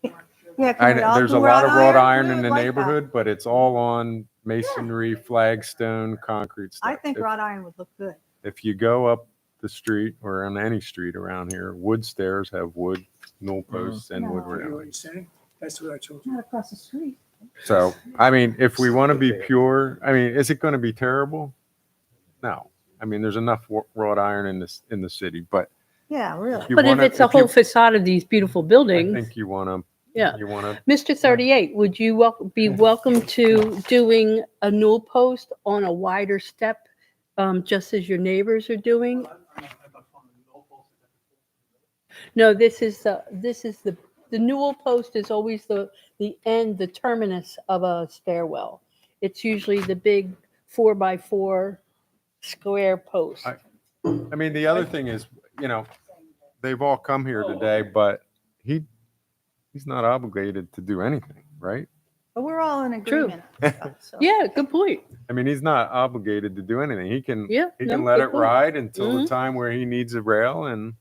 I'm not sure Yeah, can we all There's do a lot of wrought iron We in would the like that. neighborhood, but it's all on masonry, flagstone, concrete stuff. I think If- wrought iron would look good. If you go up the street or on any street around here, wood stairs have wood newel posts and wood No. railings. That's what I told you. Not across the street. So, I mean, if we want to be pure, I mean, is it going to be terrible? No. I mean, there's enough wrought iron in the city, but Yeah, really. if you But if wanna- it's a if you- whole facade of these beautiful I buildings, think you want to, yeah. you want to, Mr. 38, would you be welcome to doing a newel post on a wider step, just as your neighbors are doing? No, this is the newel post is always the end, the terminus of a stairwell. It's usually the big 4x4 square post. I mean, the other thing is, they've all come here today, but he's not obligated to do anything, right? But we're all in True. agreement. and stuff, so. Yeah, good point. I mean, he's not obligated to do anything. He can, Yeah, he no, can let good it point. ride until the Mhm. time where he needs a rail. And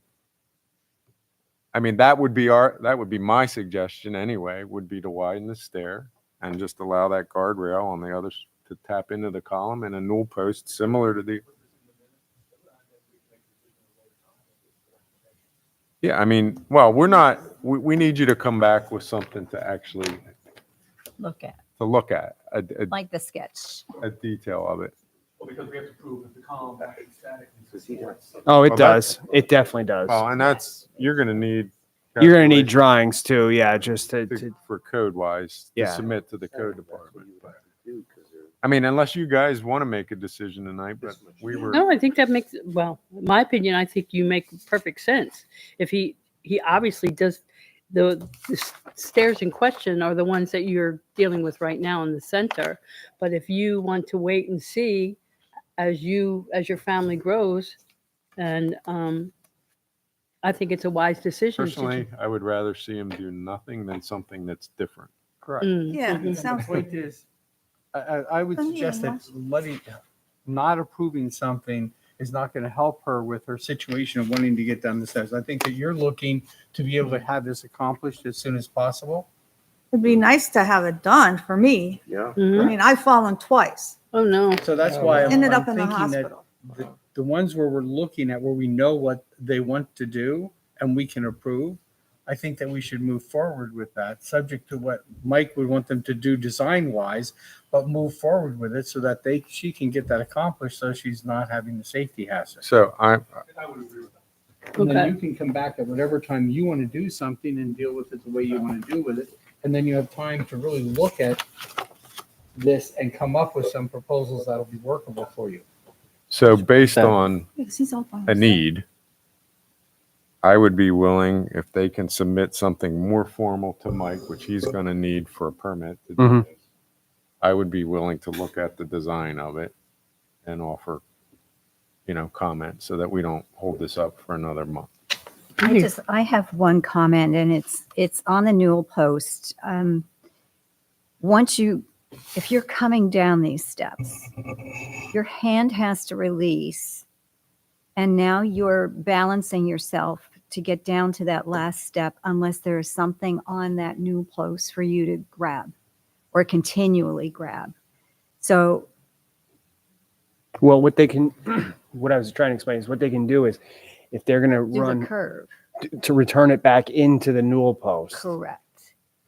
I mean, that would be my suggestion anyway, would be to widen the stair and just allow that guardrail on the others to tap into the column and a newel post similar to the. Yeah, I mean, well, we need you to come back with something to actually, Look at, look at, like the sketch. a detail of it. Well, because we have to prove that the column is static and supports. Oh, it Well, that's- does. It definitely does. Well, and you're gonna need. You're gonna need calculations drawings too, yeah, just to for code wise to Yeah. submit to the code department. But, I mean, unless you guys want to make a decision tonight, but we were. No, I think that makes, well, in my opinion, I think you make perfect sense. If he obviously does, the stairs in question are the ones that you're dealing with right now in the center. But if you want to wait and see as your family grows, and I think it's a wise decision. to Personally, I would rather see him do nothing than something that's different. Correct. Yeah, Mhm. it sounds The good. point is, I would Oh, yeah, suggest that not approving something is not going to help her with her situation of wanting to get down the stairs. I think that you're looking to be able to have this accomplished as soon as possible. It'd be nice to have it done for me. Yeah. I Mhm. mean, I've fallen twice, Oh, no. So that's why I'm ended up in the thinking that hospital. the ones where we're looking at, where we know what they want to do and we can approve, I think that we should move forward with that, subject to what Mike would want them to do design-wise, but move forward with it so that she can get that accomplished, so she's not having the safety hazard. So I would agree with that. And then Okay. you can come back at whatever time you want to do something and deal with it the way you want to do with it. And then you have time to really look at this and come up with some proposals that'll be workable for you. So based So- on Because he's all by a himself. need, I would be willing, if they can submit something more formal to Mike, which he's going to need for a permit to do Mhm. this, I would be willing to look at the design of it and offer, comment so that we don't hold this up for another month. I have one comment, and it's on the newel post. If you're coming down these steps, your hand has to release, and now you're balancing yourself to get down to that last step unless there is something on that newel post for you to grab or continually grab. So well, what I was trying to explain is what they can do is if they're gonna do the run curve, to return it back into the newel post. correct.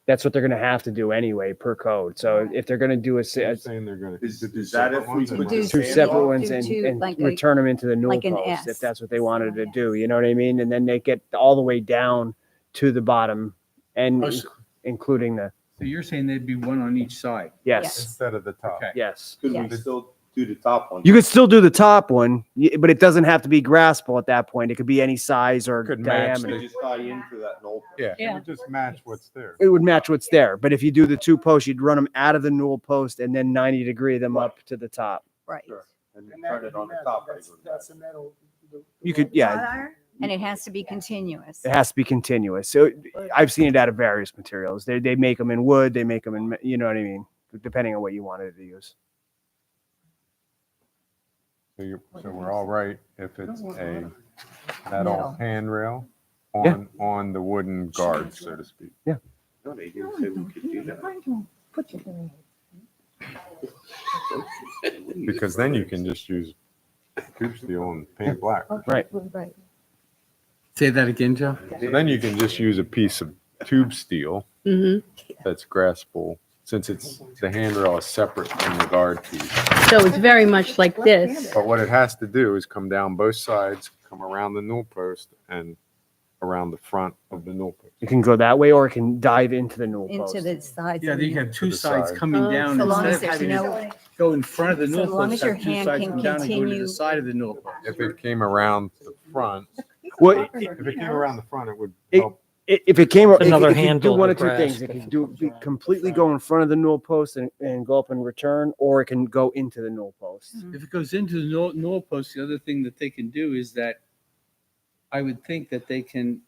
That's what they're gonna have to do anyway per code. So if they're gonna do You're saying they're going to. Is that if we put Do this two in? separate ones do and, two, and like a- return them into the newel like an post, S. if that's what they wanted to do, you know what I mean? And then they get all the way down to the bottom and Oh, so- including the, So you're saying there'd be one on each side? yes, Instead of the top. Okay. yes. Could we Yes. still do the top one? You could still do the top one, but it doesn't have to be graspable at that point. It could be any size or Could match diameter. They just tie into that knoll. Yeah, it Yeah. would just match what's there. It would match what's there. But if you do the two posts, you'd run them out of the newel post and then 90-degree them up to the top. Right. Sure. And then turn it on the top. That's the metal. You could, Wrought yeah, iron? And it has to be continuous. it has to be continuous. So I've seen it out of various materials. They make them in wood, they make them in, you know what I mean? Depending on what you wanted to use. So we're all right if it's a metal Metal. handrail Yeah. on the wooden guard, so to speak. No, they didn't say we could do that. Put your hearing Because then you can just use tube steel and paint it black. Right. Right. Say that again, Joe? So then you can just use a piece of tube steel Mhm. that's graspable, since the handrail is separate from the guard piece. So it's very much like this. But what it has to do is come down both sides, come around the newel post and around the front of the newel post. It can go that way, or it can dive into the newel post. Into the sides. Yeah, of you the- have two the sides side. coming down. So long Instead as of there's having no, it go in front of the So newel long post, as your have two hand sides can come down and go to continue- the side of the newel post. If it came around the front, Well, if it came around the front, it would It- help. If it came, if Another it could do handle one to of two things, grasp it if could it do comes around. completely go in front of the newel post and go up and return, or it can go into the newel post. If it goes into the newel post, the other thing that they can do is that I would think that they can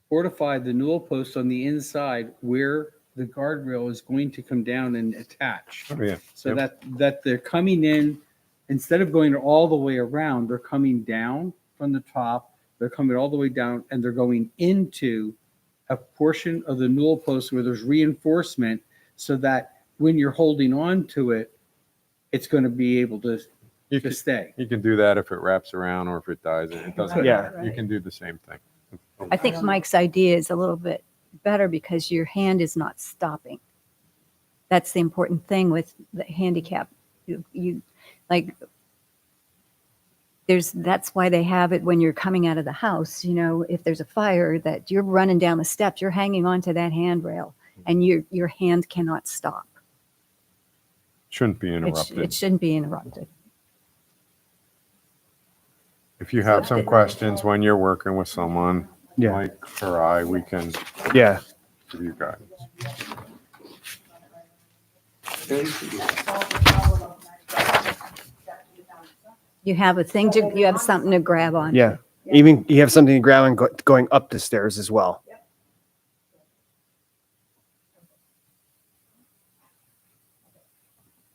fortify the newel post on the inside where the guardrail is going to come down and attach. Oh, yeah. So Yep. that they're coming in, instead of going all the way around, they're coming down from the top, they're coming all the way down, and they're going into a portion of the newel post where there's reinforcement, so that when you're holding on to it, it's going to be able to You can, stay. you can do that if it wraps around or if it dies. It doesn't Yeah. matter. You can do the same thing. I think Mike's idea is a little bit better because your hand is not stopping. That's the important thing with the handicap. You like, that's why they have it when you're coming out of the house, if there's a fire that you're running down the steps, you're hanging onto that handrail and your hand cannot stop. Shouldn't be It interrupted. shouldn't be interrupted. If you have some questions when you're working with someone, Yeah. Mike or I, we can Yeah. give you guidance. You have you have something to grab on. Yeah. Even you have something to grab on going up the stairs as well.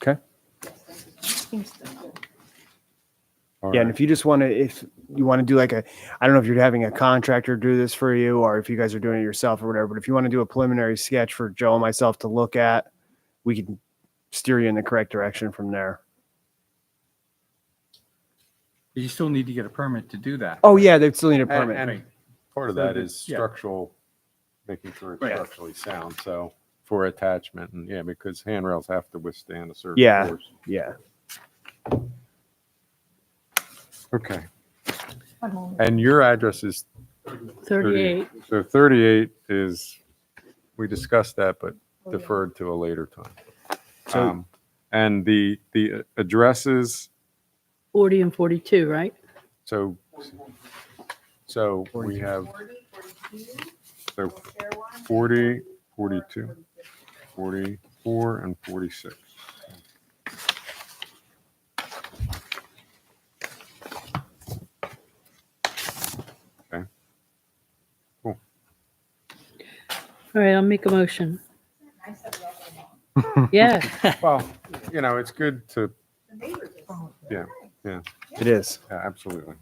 Okay. All Yeah, and right. if you just want to, if you want to do like I don't know if you're having a contractor do this for you or if you guys are doing it yourself or whatever, but if you want to do a preliminary sketch for Joe and myself to look at, we can steer you in the correct direction from there. You still need to get a permit to do that. Oh yeah, they still need a permit. And part of So that the- is yeah. structural, making sure it's Right. structurally sound. So for attachment and yeah, because handrails have to withstand a certain Yeah. force. Yeah. Okay. And your address is 38. So 38 is, we discussed that, but deferred to a later time. So- And the addresses, 40 and 42, right? so we have, so 40, 42, 44, and 46. Okay. Cool. All right, I'll make a motion. Yes. Well, it's good to, yeah, It is. absolutely.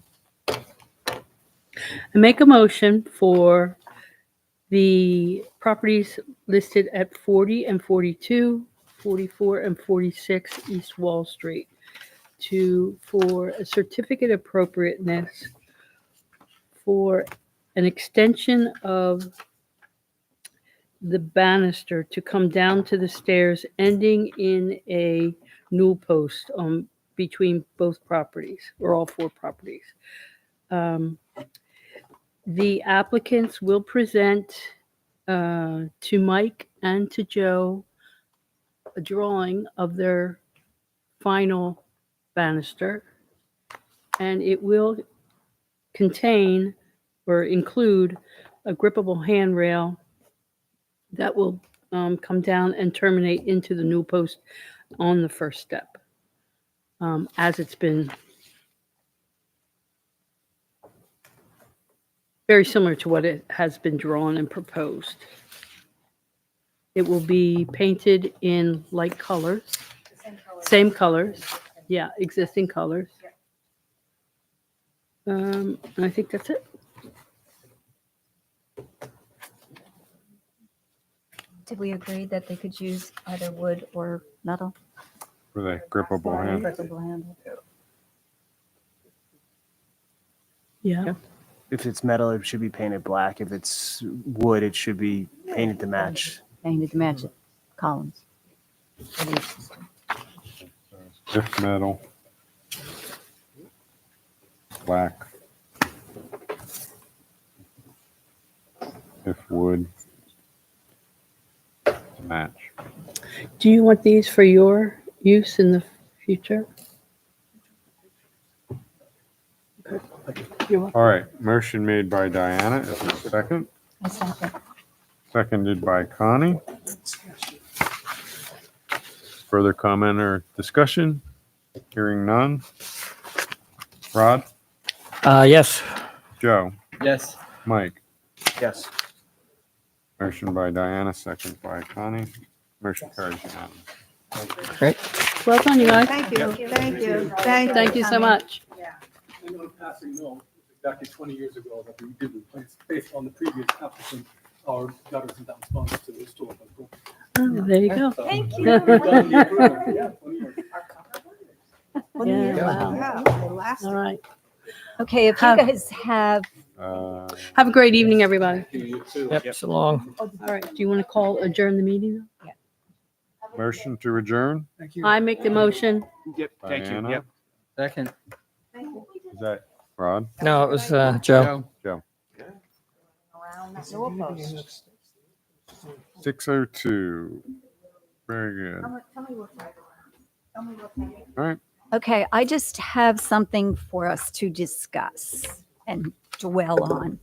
I make a motion for the properties listed at 40 and 42, 44 and 46 East Wall Street for a certificate of appropriateness for an extension of the banister to come down to the stairs ending in a newel post between both properties or all four properties. The applicants will present to Mike and to Joe a drawing of their final banister, and it will contain or include a grippable handrail that will come down and terminate into the new post on the first step, as it's been very similar to what it has been drawn and proposed. It will be painted in light colors, same colors, yeah, existing colors. And I think that's it. Did we agree that they could use either wood or metal? For the grippable hand. Grippable handle. Yeah. If it's metal, it should be painted black. If it's wood, it should be painted to match. Painted to match it, columns. If metal. Black. If wood. Match. Do you want these for your use in the future? You're welcome. All right, motion made by Diana. Is there a second? I second. Seconded by Connie. Further comment or discussion? Hearing none. Rod, Yes. Joe, Yes. Mike. Yes. Motion by Diana, second by Connie. Motion carries unanimous. Great. Well done, you guys. Thank you, thank you, Thank you so much. I know in passing, no, exactly 20 years ago that we did replace, based on the previous applicant, our gutters and downspouts to restore them. Oh, there you go. Thank So we've done the improvement, yeah, 20 years. Yeah, wow. Wow, they last. All right. Okay, if you guys have, Have a great evening, everybody. You too. Yep, so long. All right. Do you want to call adjourn the meeting? Motion to adjourn. Thank you. I make the motion. Yep. Thank you. Diana? Yep. Second. Is that Rod? No, it was Joe. Joe. Around that newel post. 6:02. Very good. Tell me what time. Tell me what time. All right. okay, I just have something for us to discuss and dwell on.